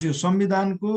त्यो संविधानको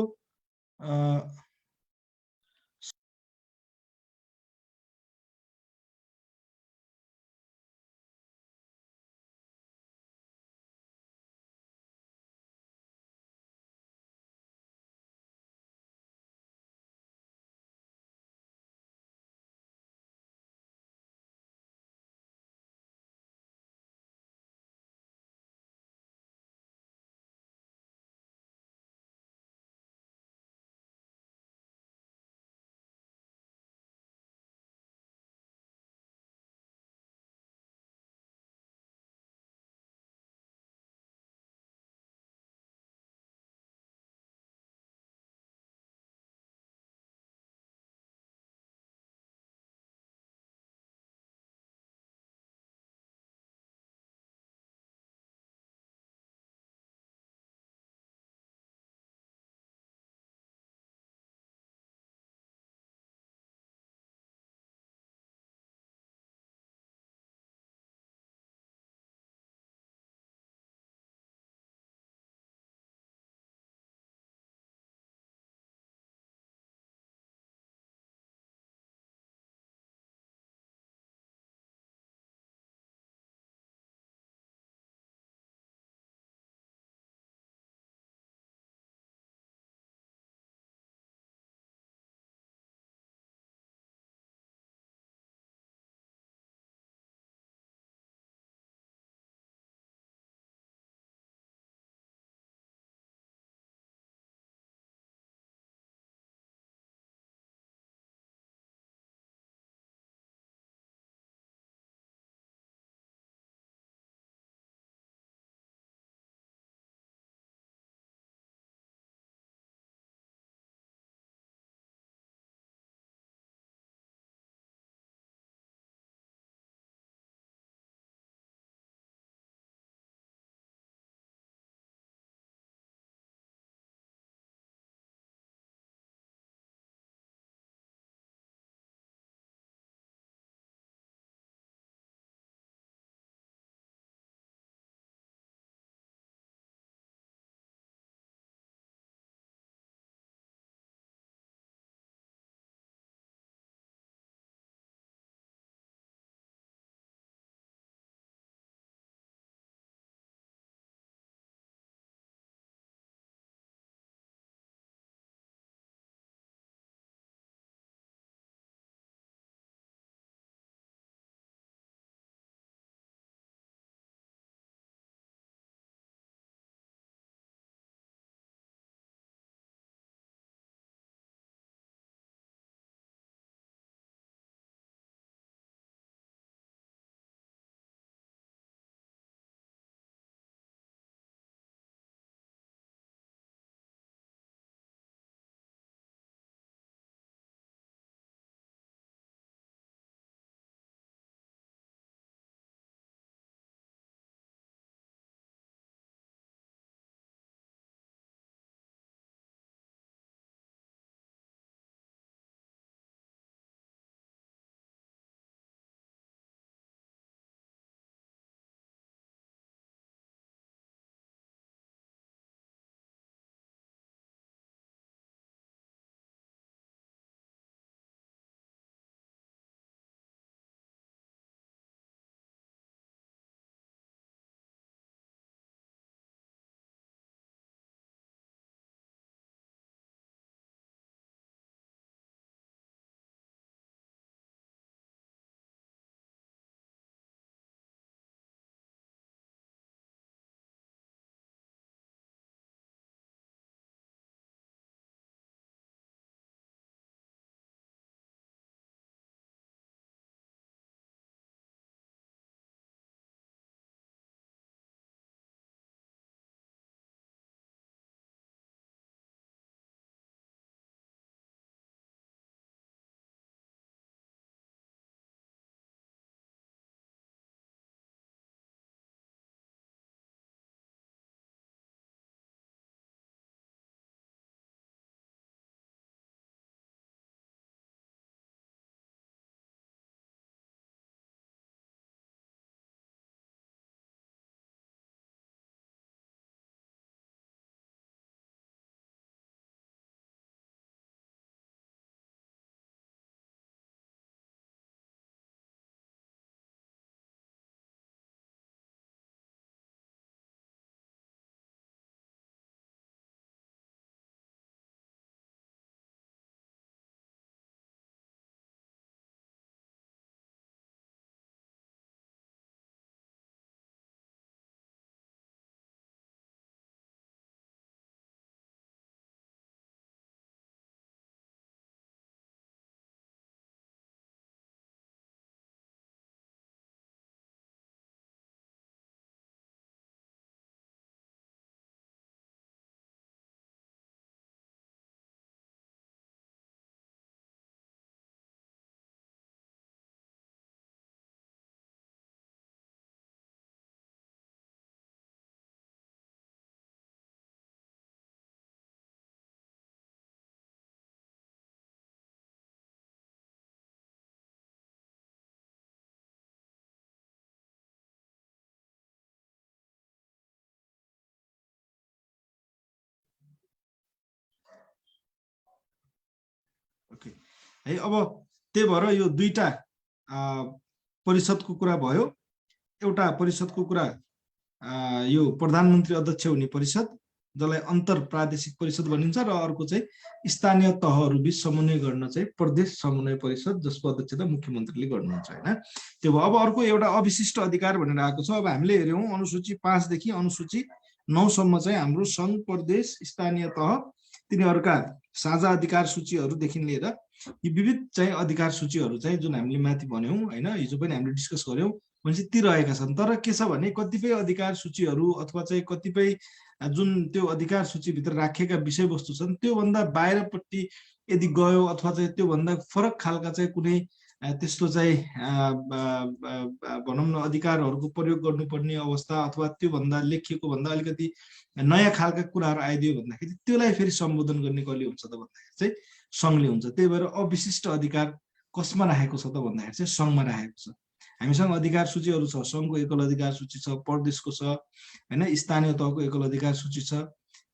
है। अब त्यही भएर यो दुईटा परिषदको कुरा भयो। एउटा परिषदको कुरा यो प्रधानमन्त्री अध्यक्ष हुने परिषद, जसलाई अन्तर प्रादेशिक परिषद भनिन्छ, र अर्को चाहिँ स्थानीय तहहरू बीच समन्वय गर्न चाहिँ प्रदेश समन्वय परिषद, जसको अध्यक्षता मुख्यमन्त्रीले गर्नुहुन्छ होइन। त्यो भयो। अब अर्को एउटा अविशिष्ट अधिकार भनेर आएको छ। अब हामीले हेऱ्यौँ अनुसूची 5 देखि अनुसूची 9 सम्म चाहिँ हाम्रो सङ्घ, प्रदेश, स्थानीय तह तिनीहरूका साझा अधिकार सूचीहरूदेखि लिएर यी विविध चाहिँ अधिकार सूचीहरू चाहिँ जुन हामीले माथि भन्यौँ होइन, हिजो पनि हामीले डिस्कस गऱ्यौँ भनेपछि ती रहेका छन्। तर के छ भने कतिपय अधिकार सूचीहरू अथवा चाहिँ कतिपय जुन त्यो अधिकार सूचीभित्र राखिएका विषयवस्तु छन् त्योभन्दा बाहिरपट्टि यदि गयो अथवा चाहिँ त्योभन्दा फरक खालका चाहिँ कुनै त्यस्तो चाहिँ भनौँ न अधिकारहरूको प्रयोग गर्नुपर्ने अवस्था अथवा त्योभन्दा लेखिएको भन्दा अलिकति नयाँ खालका कुराहरू आइदियो भन्दाखेरि त्यसलाई फेरि सम्बोधन गर्ने कसले हुन्छ त भन्दाखेरि चाहिँ सङ्घले हुन्छ। त्यही भएर अविशिष्ट अधिकार कसमा राखेको छ त भन्दाखेरि चाहिँ सङ्घमा राखेको छ। हामीसँग अधिकार सूचीहरू छ, सङ्घको एकल अधिकार सूची छ, प्रदेशको छ होइन, स्थानीय तहको एकल अधिकार सूची छ,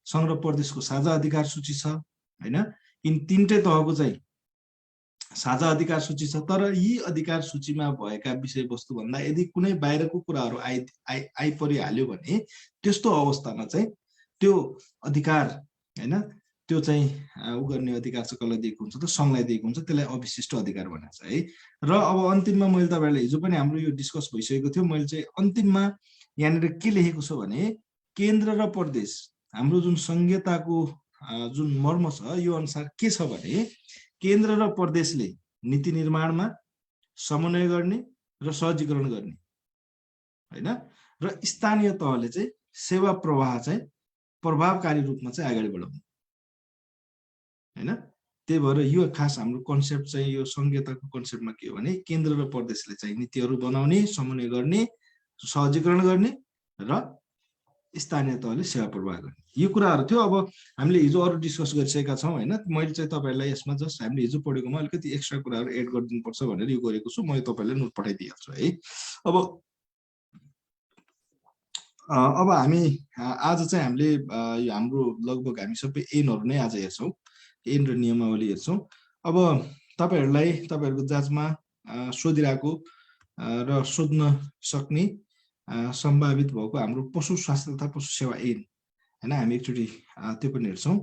सङ्घ र प्रदेशको साझा अधिकार सूची छ होइन। यिन तिनटै तहको चाहिँ साझा अधिकार सूची छ। तर यी अधिकार सूचीमा भएका विषयवस्तु भन्दा यदि कुनै बाहिरको कुराहरू आइपरिहाल्यो भने त्यस्तो अवस्थामा चाहिँ त्यो अधिकार होइन, त्यो चाहिँ उ गर्ने अधिकार चाहिँ कसलाई दिएको हुन्छ त, सङ्घलाई दिएको हुन्छ। त्यसलाई अविशिष्ट अधिकार भनिन्छ है। र अब अन्तिममा मैले तपाईँहरूलाई हिजो पनि हाम्रो यो डिस्कस भइसकेको थियो, मैले चाहिँ अन्तिममा यहाँनिर के लेखेको छु भने केन्द्र र प्रदेश हाम्रो जुन संहिताको जुन मर्म छ यो अनुसार के छ भने केन्द्र र प्रदेशले नीति निर्माणमा समन्वय गर्ने र सहजीकरण गर्ने होइन, र स्थानीय तहले चाहिँ सेवा प्रवाह चाहिँ प्रभावकारी रूपमा चाहिँ अगाडि बढाउने होइन। त्यही भएर यो खास हाम्रो कन्सेप्ट चाहिँ यो संहिताको कन्सेप्टमा के हो भने केन्द्र र प्रदेशले चाहिँ नीतिहरू बनाउने, समन्वय गर्ने, सहजीकरण गर्ने र स्थानीय तहले सेवा प्रवाह गर्ने, यो कुराहरू थियो। अब हामीले हिजो अरू डिस्कस गरिसकेका छौँ होइन। मैले चाहिँ तपाईँहरूलाई यसमा जस्ट हामीले हिजो पढेकोमा अलिकति एक्स्ट्रा कुराहरू एड गरिदिनुपर्छ भनेर यो गरेको छु। मैले तपाईँलाई नोट पठाइदिइहाल्छु है। अब हामी आज चाहिँ हामीले हाम्रो लगभग हामी सबै ऐनहरू नै आज हेर्छौँ, ऐन र नियमावली हेर्छौँ। अब तपाईँहरूको जाँचमा सोधिरहेको र सोध्न सक्ने सम्भावित भएको हाम्रो पशु स्वास्थ्य तथा पशु सेवा ऐन होइन, हामी एकचोटि त्यो पनि हेर्छौँ।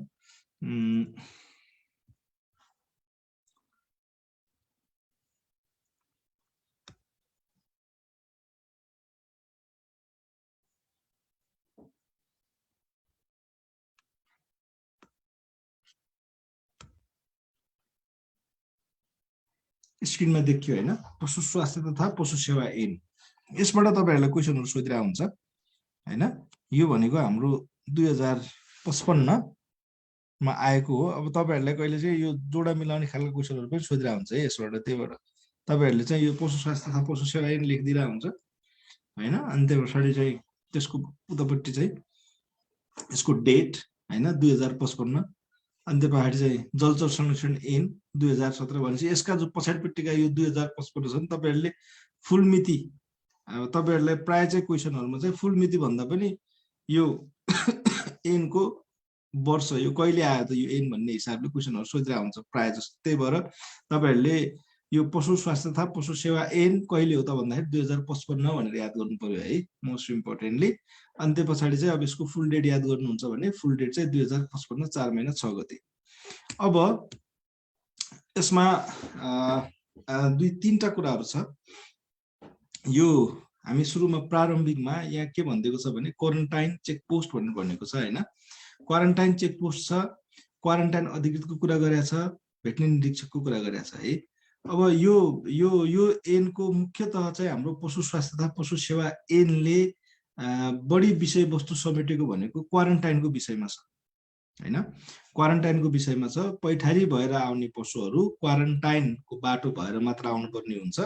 स्क्रिनमा देखियो होइन, पशु स्वास्थ्य तथा पशु सेवा ऐन। यसबाट तपाईँहरूलाई क्वेसनहरू सोधिरहेको हुन्छ होइन। यो भनेको हाम्रो 2055 मा आएको हो। अब तपाईँहरूलाई कहिले चाहिँ यो जोडा मिलाउने खालको क्वेसनहरू पनि सोधिरहेको हुन्छ है यसबाट। त्यही भएर तपाईँहरूले चाहिँ यो पशु स्वास्थ्य तथा पशु सेवा ऐन लेखिदिरहेको हुन्छ होइन। अनि त्यो पछाडि चाहिँ त्यसको उतापट्टि चाहिँ यसको डेट होइन 2055, अनि त्यो पछाडि चाहिँ जलचर संरक्षण ऐन 2017 भनेपछि यसका जो पछाडिपट्टिका यो 2055 छन् तपाईँहरूले फुल मिति, तपाईँहरूलाई प्राय चाहिँ क्वेसनहरूमा चाहिँ फुल मिति भन्दा पनि यो ऐनको वर्ष यो कहिले आयो त यो ऐन भन्ने हिसाबले क्वेसनहरू सोधिरहेको हुन्छ प्राय जस्तो। त्यही भएर तपाईँहरूले यो पशु स्वास्थ्य तथा पशु सेवा ऐन कहिले हो त भन्दाखेरि 2055 भनेर याद गर्नु पर्यो है, मोस्ट इम्पोर्टेन्टली। अनि त्यो पछाडि चाहिँ अब यसको फुल डेट याद गर्नुहुन्छ भने फुल डेट चाहिँ 2055 4 महिना 6 गते। अब यसमा 2-3टा कुराहरू छ। यो हामी सुरुमा प्रारम्भिकमा यहाँ के भनिदिएको छ भने क्वारेन्टाइन चेकपोस्ट भनेर भनेको छ होइन। क्वारेन्टाइन चेकपोस्ट छ, क्वारेन्टाइन अधिकृतको कुरा गरेको छ, भेटनेरी निरीक्षकको कुरा गरेको छ है। अब यो ऐनको मुख्यतः चाहिँ हाम्रो पशु स्वास्थ्य तथा पशु सेवा ऐनले बढी विषयवस्तु समेटेको भनेको क्वारेन्टाइनको विषयमा छ होइन। क्वारेन्टाइनको विषयमा छ। पैठारी भएर आउने पशुहरू क्वारेन्टाइनको बाटो भएर मात्र आउनुपर्ने हुन्छ।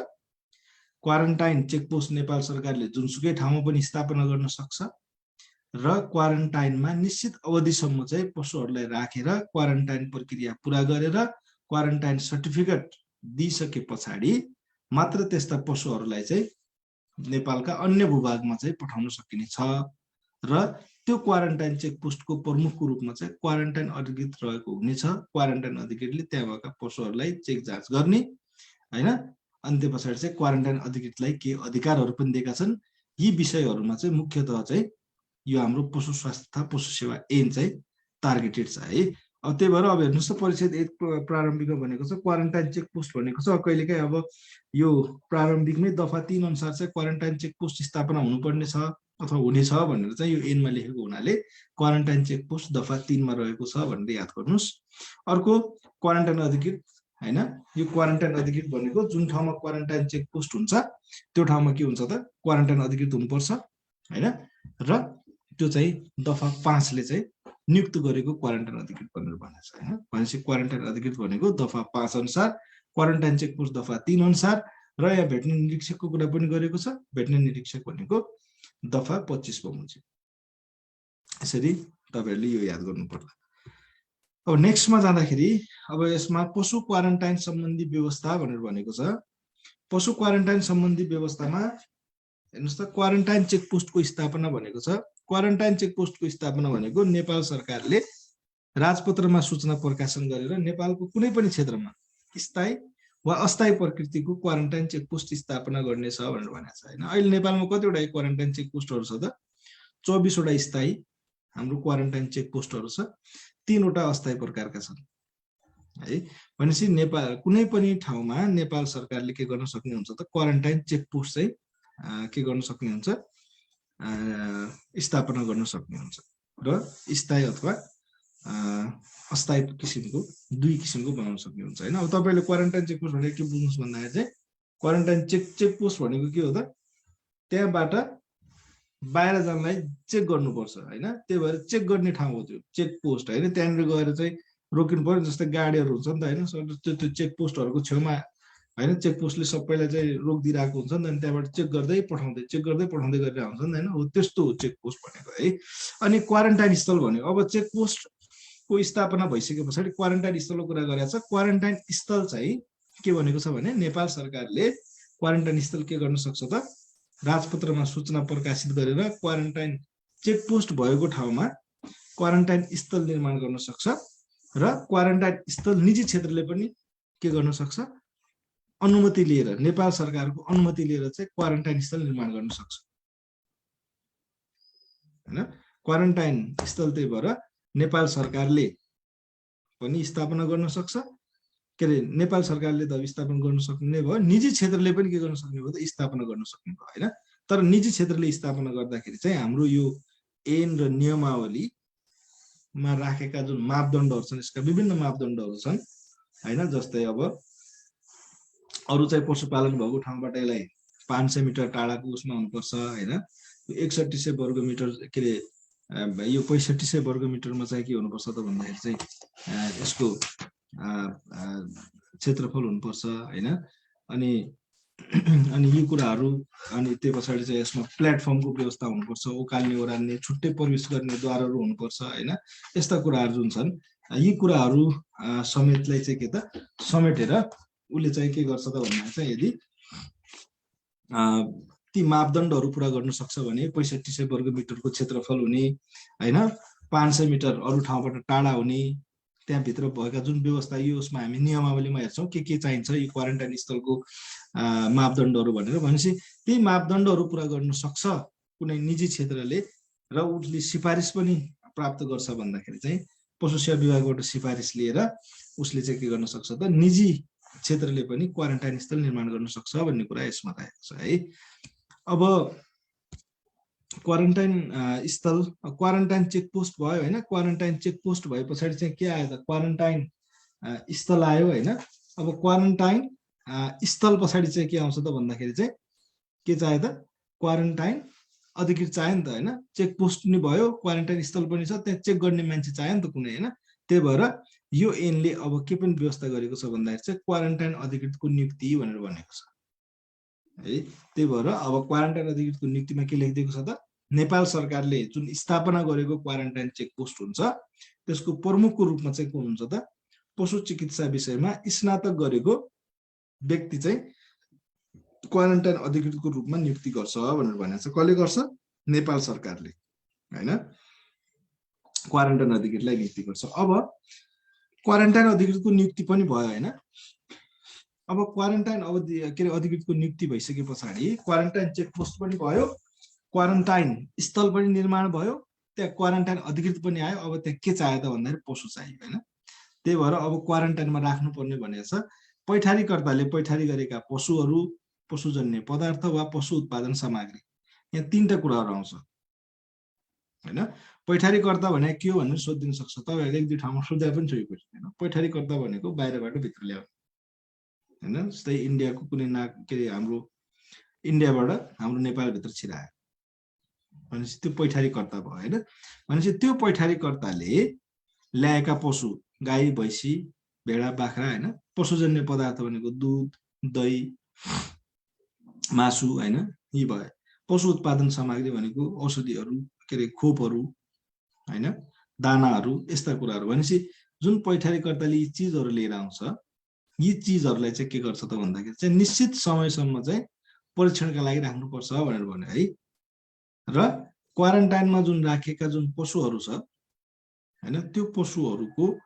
क्वारेन्टाइन चेकपोस्ट नेपाल सरकारले जुनसुकै ठाउँमा पनि स्थापना गर्न सक्छ र क्वारेन्टाइनमा निश्चित अवधिसम्म चाहिँ पशुहरूलाई राखेर क्वारेन्टाइन प्रक्रिया पुरा गरेर क्वारेन्टाइन सर्टिफिकेट दिइसके पछाडि मात्र त्यस्ता पशुहरूलाई चाहिँ नेपालका अन्य भूभागमा चाहिँ पठाउन सकिने छ। र त्यो क्वारेन्टाइन चेकपोस्टको प्रमुखको रूपमा चाहिँ क्वारेन्टाइन अधिकृत रहेको हुनेछ। क्वारेन्टाइन अधिकृतले त्यहाँ भएका पशुहरूलाई चेक जाँच गर्ने हैन। अनि त्यो पछाडि चाहिँ क्वारेन्टाइन अधिकृतलाई के अधिकारहरू पनि दिएका छन्। यी विषयहरूमा चाहिँ मुख्यतः चाहिँ यो हाम्रो पशु स्वास्थ्य तथा पशु सेवा ऐन चाहिँ टार्गेटेड छ है। अब त्यही भएर अब हेर्नुहोस् त परिच्छेद 1 प्रारम्भिकमा भनेको छ क्वारेन्टाइन चेकपोस्ट भनेको छ। कहिलेकाहीँ अब यो प्रारम्भिकमै दफा 3 अनुसार चाहिँ क्वारेन्टाइन चेकपोस्ट स्थापना हुनुपर्ने छ अथवा हुनेछ भनेर चाहिँ यो ऐनमा लेखेको हुनाले क्वारेन्टाइन चेकपोस्ट दफा 3 मा रहेको छ भनेर याद गर्नुहोस्। अर्को क्वारेन्टाइन अधिकृत हैन, यो क्वारेन्टाइन अधिकृत भनेको जुन ठाउँमा क्वारेन्टाइन चेकपोस्ट हुन्छ त्यो ठाउँमा के हुन्छ त क्वारेन्टाइन अधिकृत हुनुपर्छ हैन। र त्यो चाहिँ दफा 5 ले चाहिँ नियुक्त गरेको क्वारेन्टाइन अधिकृत भनेर भनेको छ हैन। भनेपछि क्वारेन्टाइन अधिकृत भनेको दफा 5 अनुसार, क्वारेन्टाइन चेकपोस्ट दफा 3 अनुसार र यहाँ भेट्ने निरीक्षकको कुरा पनि गरेको छ। भेट्ने निरीक्षक भनेको दफा 25 बमोजिम। यसरी तपाईहरुले यो याद गर्नु पर्ला। अब नेक्स्टमा जाँदाखेरि अब यसमा पशु क्वारेन्टाइन सम्बन्धी व्यवस्था भनेर भनेको छ। पशु क्वारेन्टाइन सम्बन्धी व्यवस्थामा हेर्नुस् त क्वारेन्टाइन चेकपोस्टको स्थापना भनेको छ। क्वारेन्टाइन चेकपोस्टको स्थापना भनेको नेपाल सरकारले राजपत्रमा सूचना प्रकाशन गरेर नेपालको कुनै पनि क्षेत्रमा स्थायी वा अस्थायी प्रकृतिको क्वारेन्टाइन चेकपोस्ट स्थापना गर्ने छ भनेर भनेको छ हैन। अहिले नेपालमा कतिवटा क्वारेन्टाइन चेकपोस्टहरू छ त 24 वटा स्थायी हाम्रो क्वारेन्टाइन चेकपोस्टहरू छ, 3 वटा अस्थायी प्रकारका छन् है। भनेपछि नेपाल कुनै पनि ठाउँमा नेपाल सरकारले के गर्न सक्ने हुन्छ त क्वारेन्टाइन चेकपोस्ट चाहिँ के गर्न सक्ने हुन्छ स्थापना गर्न सक्ने हुन्छ र स्थायी अथवा अस्थायी किसिमको दुई किसिमको बनाउन सक्ने हुन्छ हैन। अब तपाईले क्वारेन्टाइन चेकपोस्ट भनेको के बुझ्नुस् भन्दाखेरि चाहिँ क्वारेन्टाइन चेकपोस्ट भनेको के हो त त्यहाँबाट बाहिर जानलाई चेक गर्नुपर्छ हैन। त्यही भएर चेक गर्ने ठाउँ हो त्यो चेकपोस्ट हैन। त्यहाँनिर गएर चाहिँ रोकिनु पर्यो। जस्तै गाडीहरू हुन्छ नि त हैन, त्यो चेकपोस्टहरूको छेउमा हैन चेकपोस्टले सबैलाई चाहिँ रोकिदिरहेको हुन्छ नि त। अनि त्यहाँबाट चेक गर्दै पठाउँदै गरिरहेको हुन्छ नि हैन। हो त्यस्तो हो चेकपोस्ट भनेको है। अनि क्वारेन्टाइन स्थल भन्यो अब चेकपोस्टको स्थापना भइसके पछाडि क्वारेन्टाइन स्थलको कुरा गरेको छ। क्वारेन्टाइन स्थल चाहिँ के भनेको छ भने नेपाल सरकारले क्वारेन्टाइन स्थल के गर्न सक्छ त राजपत्रमा सूचना प्रकाशित गरेर क्वारेन्टाइन चेकपोस्ट भएको ठाउँमा क्वारेन्टाइन स्थल निर्माण गर्न सक्छ र क्वारेन्टाइन स्थल निजी क्षेत्रले पनि के गर्न सक्छ अनुमति लिएर नेपाल सरकारको अनुमति लिएर चाहिँ क्वारेन्टाइन स्थल निर्माण गर्न सक्छ हैन। क्वारेन्टाइन स्थल त्यही भएर नेपाल सरकारले पनि स्थापना गर्न सक्छ के अरे नेपाल सरकारले त स्थापना गर्न सक्ने भयो, निजी क्षेत्रले पनि के गर्न सक्ने भयो त स्थापना गर्न सक्ने भयो हैन। तर निजी क्षेत्रले स्थापना गर्दाखेरि चाहिँ हाम्रो यो ऐन र नियमावलीमा राखेका जुन मापदण्डहरू छन् यसका विभिन्न मापदण्डहरू छन् हैन। जस्तै अब अरु चाहिँ पशुपालन भएको ठाउँबाट यसलाई 500 मिटर टाढाको उसमा हुनुपर्छ हैन। 6100 वर्ग मिटर के अरे यो 6500 वर्ग मिटरमा चाहिँ के हुनुपर्छ त भन्दाखेरि चाहिँ यसको क्षेत्रफल हुनुपर्छ हैन। अनि यी कुराहरू अनि त्यो पछाडि चाहिँ यसमा प्लेटफर्मको व्यवस्था हुनुपर्छ, उकाल्ने ओराल्ने छुट्टै प्रवेश गर्ने द्वारहरू हुनुपर्छ हैन। यस्ता कुराहरू जुन छन् यी कुराहरू समेतलाई चाहिँ के त समेटेर उले चाहिँ के गर्छ त भन्दा चाहिँ यदि ती मापदण्डहरू पूरा गर्न सक्छ भने 6500 वर्ग मिटरको क्षेत्रफल हुने हैन, 500 मिटर अरु ठाउँबाट टाढा हुने, त्यहाँभित्र भएका जुन व्यवस्था यो उसमा हामी नियमावलीमा हेर्छौं के चाहिन्छ यो क्वारेन्टाइन स्थलको मापदण्डहरू भनेर। भनेपछि ती मापदण्डहरू पूरा गर्न सक्छ कुनै निजी क्षेत्रले र उसले सिफारिस पनि प्राप्त गर्छ भन्दाखेरि चाहिँ पशु सेवा विभागबाट सिफारिस लिएर उसले चाहिँ के गर्न सक्छ त निजी क्षेत्रले पनि क्वारेन्टाइन स्थल निर्माण गर्न सक्छ भन्ने कुरा यसमा रहेको छ है। अब क्वारेन्टाइन स्थल क्वारेन्टाइन चेकपोस्ट भयो हैन। क्वारेन्टाइन चेकपोस्ट भए पछाडि चाहिँ के आयो त क्वारेन्टाइन स्थल आयो हैन। अब क्वारेन्टाइन स्थल पछाडि चाहिँ के आउँछ त भन्दाखेरि चाहिँ के चाहियो त क्वारेन्टाइन अधिकृत चाहियो नि त हैन। चेकपोस्ट नि भयो क्वारेन्टाइन स्थल पनि छ, त्यहाँ चेक गर्ने मान्छे चाहियो नि त कुनै हैन। त्यही भएर यो ऐनले अब के पनि व्यवस्था गरेको छ भन्दाखेरि चाहिँ क्वारेन्टाइन अधिकृतको नियुक्ति भनेर भनेको छ है। त्यही भएर अब क्वारेन्टाइन अधिकृतको नियुक्तिमा के लेखिदिएको छ त नेपाल सरकारले जुन स्थापना गरेको क्वारेन्टाइन चेकपोस्ट हुन्छ त्यसको प्रमुखको रूपमा चाहिँ को हुन्छ त पशु चिकित्सा विषयमा स्नातक गरेको व्यक्ति चाहिँ क्वारेन्टाइन अधिकृतको रूपमा नियुक्ति गर्छ भनेर भनेको छ। कसले गर्छ? नेपाल सरकारले हैन। क्वारेन्टाइन अधिकृतलाई नियुक्ति गर्छ। अब क्वारेन्टाइन अधिकृतको नियुक्ति पनि भयो हैन। अब क्वारेन्टाइन अधिकृतको नियुक्ति भइसके पछाडि क्वारेन्टाइन चेकपोस्ट पनि भयो, क्वारेन्टाइन स्थल पनि निर्माण भयो, त्यहाँ क्वारेन्टाइन अधिकृत पनि आयो। अब त्यहाँ के चाहियो त भन्दाखेरि पशु चाहियो हैन। त्यही भएर अब क्वारेन्टाइनमा राख्नुपर्ने भनेको छ पैठारीकर्ताले पैठारी गरेका पशुहरू, पशुजन्य पदार्थ वा पशु उत्पादन सामग्री। यहाँ तीनटा कुराहरू आउँछ हैन। पैठारीकर्ता भने के हो भनेर सोधिदिन सक्छ तपाईहरुले, एक दुई ठाउँमा सोधे पनि छ यो क्वेशन हैन। पैठारीकर्ता भनेको बाहिरबाट भित्र ल्याउने हैन। जस्तै इन्डियाको कुनै हाम्रो इन्डियाबाट हाम्रो नेपाल भित्र छिरायो भनेपछि त्यो पैठारीकर्ता भयो हैन। भनेपछि त्यो पैठारीकर्ताले ल्याएका पशु गाई भैँसी भेडा बाख्रा हैन, पशुजन्य पदार्थ भनेको दुध दही मासु हैन, यी भए। पशु उत्पादन सामग्री भनेको औषधिहरू के अरे खोपहरू हैन, दानाहरू, यस्ता कुराहरू। भनेपछि जुन पैठारीकर्ताले यी चिजहरू लिएर आउँछ, यी चिजहरूलाई चाहिँ के गर्छ त भन्दाखेरि चाहिँ निश्चित समयसम्म चाहिँ परीक्षणका लागि राख्नुपर्छ भनेर भन्यो है। र क्वारेन्टाइनमा जुन राखेका जुन पशुहरू छ हैन, त्यो पशुहरूको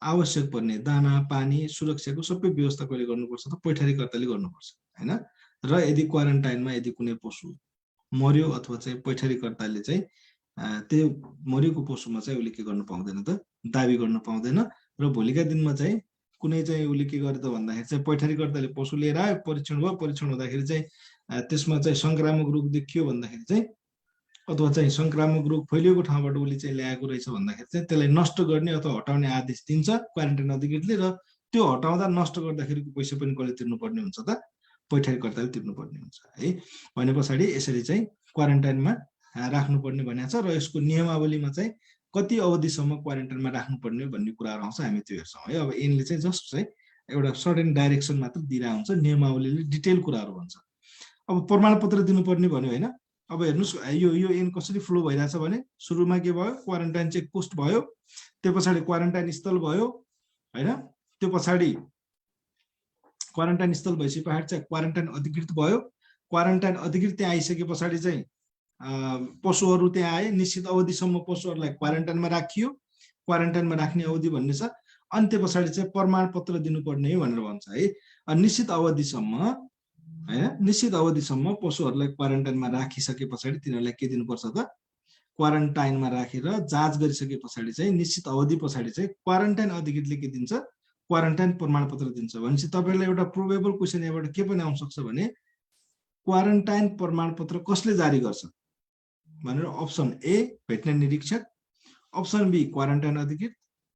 आवश्यक पर्ने दाना पानी सुरक्षाको सबै व्यवस्था कहिले गर्नुपर्छ त पैठारीकर्ताले गर्नुपर्छ हैन। र यदि क्वारेन्टाइनमा यदि कुनै पशु मर्यो अथवा चाहिँ पैठारीकर्ताले चाहिँ त्यो मरेको पशुमा चाहिँ उसले के गर्न पाउँदैन त, दाबी गर्न पाउँदैन। र भोलिका दिनमा चाहिँ कुनै चाहिँ उसले के गर्यो त भन्दाखेरि चाहिँ पैठारीकर्ताले पशु लिएर आयो, परीक्षण भयो, परीक्षण हुँदाखेरि चाहिँ त्यसमा चाहिँ संक्रामक रोग देखियो भन्दाखेरि चाहिँ अथवा चाहिँ संक्रामक रोग फैलिएको ठाउँबाट उसले चाहिँ ल्याएको रहेछ भन्दाखेरि चाहिँ त्यसलाई नष्ट गर्ने अथवा हटाउने आदेश दिन्छ क्वारेन्टाइन अधिकृतले। र त्यो हटाउँदा नष्ट गर्दाखेरिको पैसा पनि कसले तिर्नुपर्ने हुन्छ त, पैठारीकर्ताले तिर्नुपर्ने हुन्छ है। भने पछाडि यसरी चाहिँ क्वारेन्टाइनमा राख्नुपर्ने भनेको छ। र यसको नियमावलीमा चाहिँ कति अवधिसम्म क्वारेन्टाइनमा राख्नुपर्ने भन्ने कुराहरू आउँछ, हामी त्यो हेर्छौँ है। अब एनले चाहिँ जस्ट चाहिँ एउटा सर्टेन डाइरेक्सन मात्र दिइरहेको हुन्छ, नियमावलीले डिटेल कुराहरू भन्छ। अब प्रमाणपत्र दिनुपर्ने भन्यो हैन। अब हेर्नुस् यो एन कसरी फ्लो भइरहेछ भने सुरुमा के भयो, क्वारेन्टाइन चेकपोस्ट भयो, त्यो पछाडि क्वारेन्टाइन स्थल भयो हैन, त्यो पछाडि क्वारेन्टाइन स्थल भइसके पछाडि चाहिँ क्वारेन्टाइन अधिकृत भयो। क्वारेन्टाइन अधिकृत त्यहाँ आइसके पछाडि चाहिँ पशुहरू त्यहाँ आए, निश्चित अवधिसम्म पशुहरूलाई क्वारेन्टाइनमा राखियो। क्वारेन्टाइनमा राख्ने अवधि भन्ने छ। अनि त्यो पछाडि चाहिँ प्रमाणपत्र दिनुपर्ने भनेर भन्छ है। निश्चित अवधिसम्म हैन, निश्चित अवधिसम्म पशुहरूलाई क्वारेन्टाइनमा राखिसके पछाडि तिनीहरूलाई के दिनुपर्छ त, क्वारेन्टाइनमा राखेर जाँच गरिसके पछाडि चाहिँ निश्चित अवधि पछाडि चाहिँ क्वारेन्टाइन अधिकृतले के दिन्छ, क्वारेन्टाइन प्रमाणपत्र दिन्छ। भनेपछि तपाईहरुलाई एउटा प्रोबेबल क्वेशन यहाँबाट के पनि आउन सक्छ भने क्वारेन्टाइन प्रमाणपत्र कसले जारी गर्छ भनेर अप्सन ए भेटनेरी निरीक्षक, अप्सन बी क्वारेन्टाइन अधिकृत,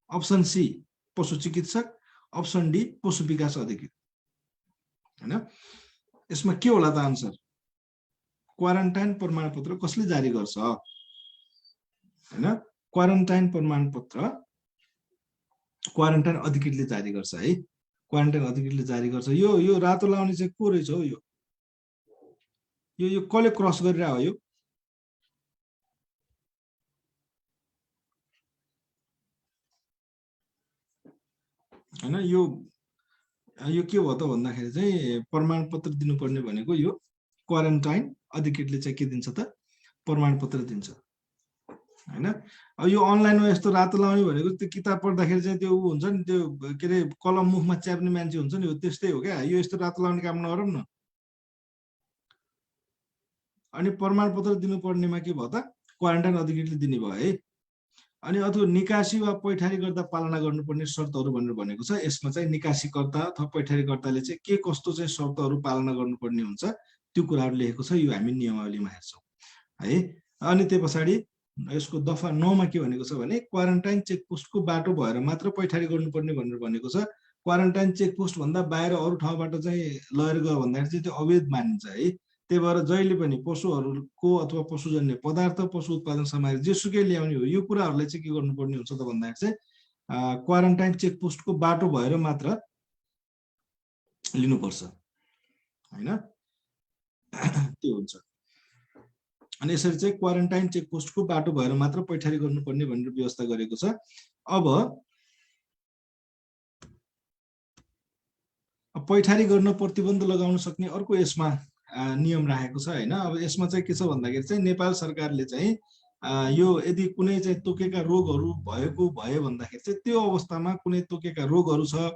अप्सन सी पशु चिकित्सक, अप्सन डी पशु विकास अधिकृत हैन। यसमा के होला त आन्सर, क्वारेन्टाइन प्रमाणपत्र कसले जारी गर्छ हैन। क्वारेन्टाइन प्रमाणपत्र क्वारेन्टाइन अधिकृतले जारी गर्छ है। क्वारेन्टाइन अधिकृतले जारी गर्छ। यो रातो लाउने चाहिँ को रहेछ हो, यो कसले क्रस गरिरहेको हो यो हैन। यो के भयो त भन्दाखेरि चाहिँ प्रमाणपत्र दिनुपर्ने भनेको यो क्वारेन्टाइन अधिकृतले चाहिँ के दिन्छ त, प्रमाणपत्र दिन्छ हैन। अब यो अनलाइनमा यस्तो रातो लाउने भनेको त्यो किताब पढ्दाखेरि चाहिँ त्यो हुन्छ नि, त्यो के अरे कलम मुखमा च्याप्ने मान्छे हुन्छ नि, हो त्यस्तै हो क्या। यो यस्तो रातो लाउने काम नगरौँ न। अनि प्रमाणपत्र दिनुपर्नेमा के भयो त, क्वारेन्टाइन अधिकृतले दिने भयो है। अनि अथवा निकासी वा पैठारी गर्दा पालना गर्नुपर्ने शर्तहरू भनेर भनेको छ। यसमा चाहिँ निकासीकर्ता अथवा पैठारीकर्ताले चाहिँ के कस्तो चाहिँ शर्तहरू पालना गर्नुपर्ने हुन्छ त्यो कुराहरू लेखेको छ, यो हामी नियमावलीमा हेर्छौँ है। अनि त्यो पछाडि यसको दफा 9 मा के भनेको छ भने क्वारेन्टाइन चेकपोस्टको बाटो भएर मात्र पैठारी गर्नुपर्ने भनेर भनेको छ। क्वारेन्टाइन चेकपोस्ट भन्दा बाहिर अरू ठाउँबाट चाहिँ लगेर गयो भन्दाखेरि चाहिँ त्यो अवैध मानिन्छ है। त्यही भएर जहिले पनि पशुहरूको अथवा पशुजन्य पदार्थ पशु उत्पादन सामग्री जेसुकै ल्याउने हो, यो कुराहरूलाई चाहिँ के गर्नुपर्ने हुन्छ त भन्दाखेरि चाहिँ क्वारेन्टाइन चेकपोस्टको बाटो भएर मात्र लिनुपर्छ हैन, त्यो हुन्छ। अनि यसरी चाहिँ क्वारेन्टाइन चेकपोस्टको बाटो भएर मात्र पैठारी गर्नुपर्ने भनेर व्यवस्था गरेको छ। अब पैठारी गर्न प्रतिबन्ध लगाउन सक्ने अर्को यसमा नियम राखेको छ हैन। अब यसमा चाहिँ के छ भन्दाखेरि चाहिँ नेपाल सरकारले चाहिँ यो यदि कुनै चाहिँ तोकेका रोगहरू भएको भयो भन्दाखेरि चाहिँ त्यो अवस्थामा कुनै तोकेका रोगहरू छ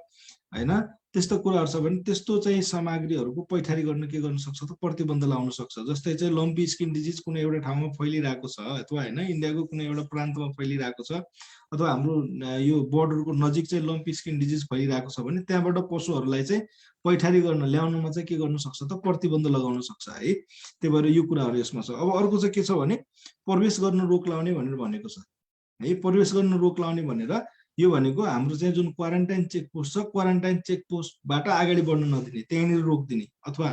हैन, त्यस्तो कुराहरू छ भने त्यस्तो चाहिँ सामग्रीहरूको पैठारी गर्न के गर्न सक्छ त प्रतिबन्ध लाउन सक्छ। जस्तै चाहिँ लम्पी स्किन डिजिज कुनै एउटा ठाउँमा फैलिरहेको छ अथवा हैन इन्डियाको कुनै एउटा प्रान्तमा फैलिरहेको छ अथवा हाम्रो यो बोर्डरको नजिक चाहिँ लम्पी स्किन डिजिज फैलिरहेको छ भने त्यहाँबाट पशुहरूलाई चाहिँ पैठारी गर्न ल्याउनुमा चाहिँ के गर्न सक्छ त प्रतिबन्ध लगाउन सक्छ है। त्यही भएर यो कुराहरू यसमा छ। अब अर्को चाहिँ के छ भने प्रवेश गर्न रोक लाउने भनेर भनेको छ है। प्रवेश गर्न रोक लाउने भनेर यो भनेको हाम्रो चाहिँ जुन क्वारेन्टाइन चेकपोस्ट छ क्वारेन्टाइन चेकपोस्टबाट अगाडि बढ्न नदिने, त्यहीँनिर रोकिदिने अथवा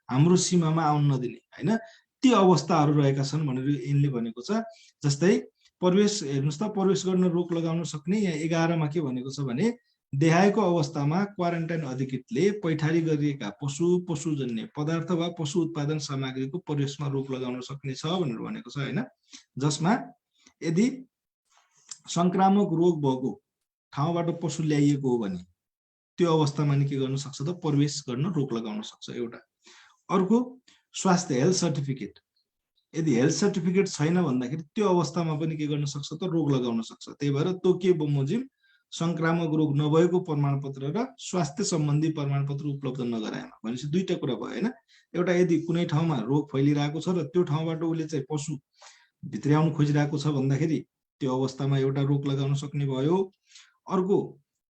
हाम्रो सीमामा आउन नदिने हैन, ती अवस्थाहरू रहेका छन् भनेर यिनले भनेको छ। जस्तै प्रवेश हेर्नुस् त, प्रवेश गर्न रोक लगाउन सक्ने यहाँ 11 मा के भनेको छ भने देखाएको अवस्थामा क्वारेन्टाइन अधिकृतले पैठारी गरिएका पशुजन्य पदार्थ वा पशु उत्पादन सामग्रीको प्रवेशमा रोक लगाउन सक्ने छ भनेर भनेको छ हैन। जसमा यदि संक्रामक रोग भएको ठाउँबाट पशु ल्याइएको हो भने त्यो अवस्थामा नि के गर्न सक्छ त प्रवेश गर्न रोक लगाउन सक्छ एउटा। अर्को स्वास्थ्य हेल्थ सर्टिफिकेट, यदि हेल्थ सर्टिफिकेट छैन भन्दाखेरि त्यो अवस्थामा पनि के गर्न सक्छ त रोक लगाउन सक्छ। त्यही भएर तोकिए बमोजिम संक्रामक रोग नभएको प्रमाणपत्र र स्वास्थ्य सम्बन्धी प्रमाणपत्र उपलब्ध नगराएमा भनेपछि दुईटा कुरा भयो हैन। एउटा यदि कुनै ठाउँमा रोग फैलिरहेको छ र त्यो ठाउँबाट उसले चाहिँ पशु भित्र्याउन खोजिरहेको छ भन्दाखेरि त्यो अवस्थामा एउटा रोक लगाउन सक्ने भयो। अर्को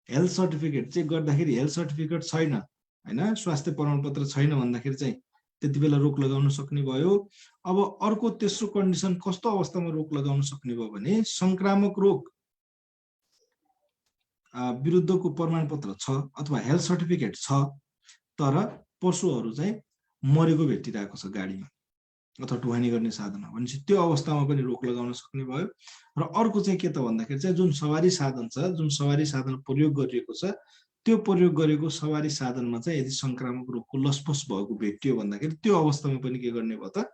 हेल्थ सर्टिफिकेट चेक गर्दाखेरि हेल्थ सर्टिफिकेट छैन हैन, स्वास्थ्य प्रमाणपत्र छैन भन्दाखेरि चाहिँ त्यति बेला रोक लगाउन सक्ने भयो। अब अर्को तेस्रो कन्डिसन कस्तो अवस्थामा रोक लगाउन सक्ने भयो भने संक्रामक रोग विरुद्धको प्रमाणपत्र छ अथवा हेल्थ सर्टिफिकेट छ तर पशुहरू चाहिँ मरेको भेटिरहेको छ गाडीमा अथवा ढुवानी गर्ने साधनमा भनेपछि त्यो अवस्थामा पनि रोक लगाउन सक्ने भयो। र अर्को चाहिँ के त भन्दाखेरि चाहिँ जुन सवारी साधन छ, जुन सवारी साधन प्रयोग गरिएको छ त्यो प्रयोग गरेको सवारी साधनमा चाहिँ यदि संक्रामक रोगको लसपस भएको भेटियो भन्दाखेरि त्यो अवस्थामा पनि के गर्ने भयो त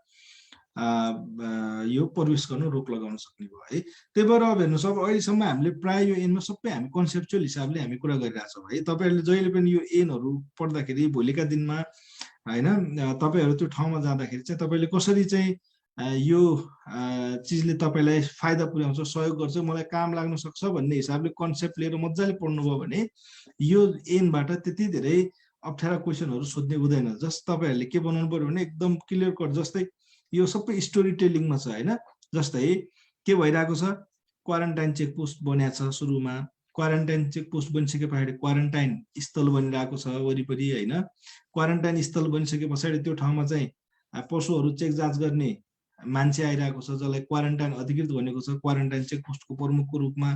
यो प्रवेश गर्न रोक लगाउन सक्ने भयो है। त्यही भएर अब हेर्नुहोस्, अब अहिलेसम्म हामीले प्राय यो एनमा सबै हामी कन्सेप्चुअल हिसाबले हामी कुरा गरिरहेछौँ है। तपाईँहरूले जहिले पनि यो एनहरू पढ्दाखेरि भोलिका दिनमा हैन तपाईँहरू त्यो ठाउँमा जाँदाखेरि चाहिँ तपाईँले कसरी चाहिँ यो चिजले तपाईँलाई फाइदा पुर्याउँछ, सहयोग गर्छ, मलाई काम लाग्न सक्छ भन्ने हिसाबले कन्सेप्ट लिएर मजाले पढ्नुभयो भने यो एनबाट त्यति धेरै अप्ठ्यारा क्वेसनहरू सोध्ने हुँदैन। जस्ट तपाईँहरूले के बनाउनु पर्यो भने एकदम क्लियर कट, जस्तै यो सबै स्टोरी टेलिङमा छ हैन। जस्तै के भइरहेको छ, क्वारेन्टाइन चेकपोस्ट बनिएको छ, सुरुमा क्वारेन्टाइन चेकपोस्ट बनिसके पछाडि क्वारेन्टाइन स्थल बनिरहेको छ वरिपरि हैन। क्वारेन्टाइन स्थल बनिसके पछाडि त्यो ठाउँमा चाहिँ पशुहरू चेक जाँच गर्ने मान्छे आइरहेको छ जसलाई क्वारेन्टाइन अधिकृत भनेको छ क्वारेन्टाइन चेकपोस्टको प्रमुखको रूपमा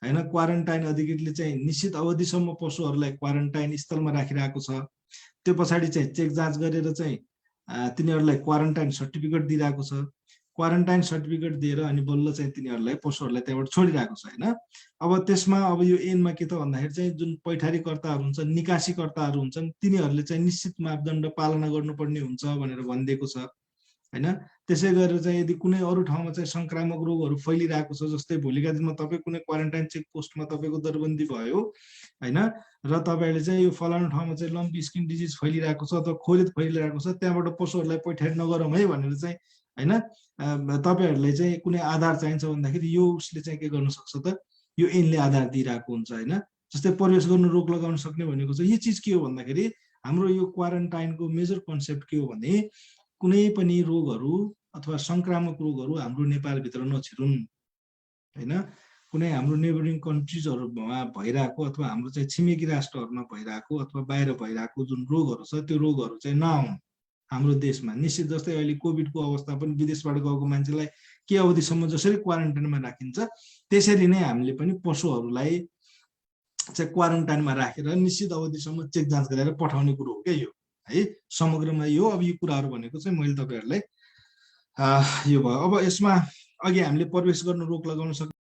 हैन। क्वारेन्टाइन अधिकृतले चाहिँ निश्चित अवधिसम्म पशुहरूलाई क्वारेन्टाइन स्थलमा राखिरहेको छ। त्यो पछाडि चाहिँ चेक जाँच गरेर चाहिँ तिनीहरूलाई क्वारेन्टाइन सर्टिफिकेट दिइरहेको छ। क्वारेन्टाइन सर्टिफिकेट दिएर अनि बल्ल चाहिँ तिनीहरूलाई पशुहरूलाई त्यहाँबाट छोडिरहेको छ हैन। अब त्यसमा अब यो एनमा के त भन्दाखेरि चाहिँ जुन पैठारीकर्ताहरू हुन्छन्, निकासीकर्ताहरू हुन्छन्, तिनीहरूले चाहिँ निश्चित मापदण्ड पालना गर्नुपर्ने हुन्छ भनेर भनिदिएको छ हैन। त्यसै गरेर चाहिँ यदि कुनै अरू ठाउँमा चाहिँ संक्रामक रोगहरू फैलिरहेको छ, जस्तै भोलिका दिनमा तपाईँ कुनै क्वारेन्टाइन चेक पोस्टमा तपाईँको दरबन्दी भयो हैन र तपाईँहरूले चाहिँ यो फलानु ठाउँमा चाहिँ लम्पी स्किन डिजिज फैलिरहेको छ अथवा खोलित फैलिरहेको छ, त्यहाँबाट पशुहरूलाई पैठारी नगरौँ है भनेर चाहिँ हैन तपाईँहरूलाई चाहिँ कुनै आधार चाहिन्छ भन्दाखेरि यो उसले चाहिँ के गर्न सक्छ त यो एनले आधार दिइरहेको हुन्छ हैन। जस्तै प्रवेश गर्न रोक लगाउन सक्ने भनेको चाहिँ यो चिज के हो भन्दाखेरि हाम्रो यो क्वारेन्टाइनको मेजर कन्सेप्ट के हो भने कुनै पनि रोगहरू अथवा संक्रामक रोगहरू हाम्रो नेपालभित्र नछिरुन् हैन। कुनै हाम्रो नेबरिङ कन्ट्रिजहरूमा भइरहेको अथवा हाम्रो चाहिँ छिमेकी राष्ट्रहरूमा भइरहेको अथवा बाहिर भइरहेको जुन रोगहरू छ त्यो रोगहरू चाहिँ नआउन् हाम्रो देशमा। निश्चित जस्तै अहिले कोभिडको अवस्था पनि विदेशबाट गएको मान्छेलाई के अवधिसम्म जसरी क्वारेन्टाइनमा राखिन्छ त्यसरी नै हामीले पनि पशुहरूलाई चाहिँ क्वारेन्टाइनमा राखेर निश्चित अवधिसम्म चेक जाँच गरेर पठाउने कुरो हो क्या यो है। समग्रमा यो अब यो कुराहरू भनेको चाहिँ मैले तपाईँहरूलाई यो भयो। अब यसमा अघि हामीले प्रवेश गर्न रोक लगाउन सक्ने